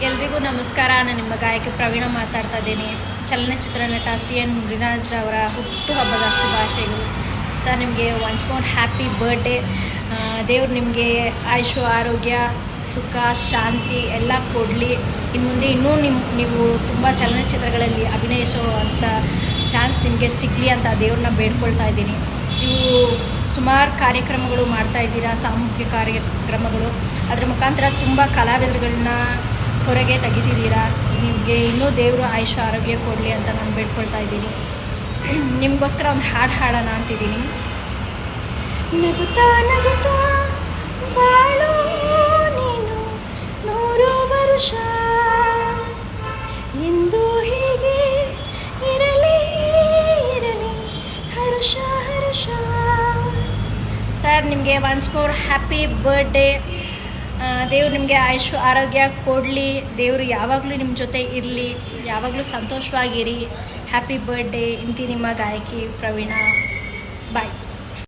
ಎಲ್ರಿಗೂ ನಮಸ್ಕಾರ. ನಾನು ನಿಮ್ಮ ಗಾಯಕಿ ಪ್ರವೀಣ ಮಾತಾಡ್ತಾ ಇದ್ದೀನಿ. ಚಲನಚಿತ್ರ ನಟ CN ಮುನಿರಾಜ್ರವರ ಹುಟ್ಟುಹಬ್ಬದ ಶುಭಾಶಯಗಳು. ಸರ್, ನಿಮಗೆ ಒನ್ಸ್ ಮೋರ್ ಹ್ಯಾಪಿ ಬರ್ಡೇ. ದೇವ್ರು ನಿಮಗೆ ಆಯುಷು, ಆರೋಗ್ಯ, ಸುಖ, ಶಾಂತಿ ಎಲ್ಲ ಕೊಡಲಿ. ಇನ್ನು ಮುಂದೆ ನೀವು ತುಂಬ ಚಲನಚಿತ್ರಗಳಲ್ಲಿ ಅಭಿನಯಿಸೋ ಅಂಥ ಚಾನ್ಸ್ ನಿಮಗೆ ಸಿಗಲಿ ಅಂತ ದೇವ್ರನ್ನ ಬೇಡ್ಕೊಳ್ತಾ ಇದ್ದೀನಿ. ನೀವು ಸುಮಾರು ಕಾರ್ಯಕ್ರಮಗಳು ಮಾಡ್ತಾಯಿದ್ದೀರಾ, ಸಾಮೂಹಿಕ ಕಾರ್ಯಕ್ರಮಗಳು. ಅದರ ಮುಖಾಂತರ ತುಂಬ ಕಲಾವಿದರುಗಳನ್ನ ಹೊರಗೆ ತೆಗಿತಿದ್ದೀರಾ. ನಿಮಗೆ ಇನ್ನೂ ದೇವರು ಆಯುಷ್ಯ ಆರೋಗ್ಯ ಕೊಡಲಿ ಅಂತ ನಾನು ಬೇಡ್ಕೊಳ್ತಾ ಇದ್ದೀನಿ. ನಿಮಗೋಸ್ಕರ ಒಂದು ಹಾಡೋಣ ಅಂತಿದ್ದೀನಿ. ನಗುತ್ತಾ ನಗುತ್ತಾ ಬಾಳು ನೀನು 100 ವರುಷ, ಎಂದು ಹೀಗೆ ಇರಲಿ ಇರಲಿ ಹರುಷ ಹರುಷ. ಸರ್, ನಿಮಗೆ ಒನ್ಸ್ ಮೋರ್ ಹ್ಯಾಪಿ ಬರ್ಡೇ. ದೇವ್ರು ನಿಮಗೆ ಆಯುಷು ಆರೋಗ್ಯ ಕೊಡಲಿ. ದೇವರು ಯಾವಾಗಲೂ ನಿಮ್ಮ ಜೊತೆ ಇರಲಿ, ಯಾವಾಗಲೂ ಸಂತೋಷವಾಗಿರಿ. Happy birthday. ಇಂತಿ ನಿಮ್ಮ ಗಾಯಕಿ ಪ್ರವೀಣ. ಬಾಯ್.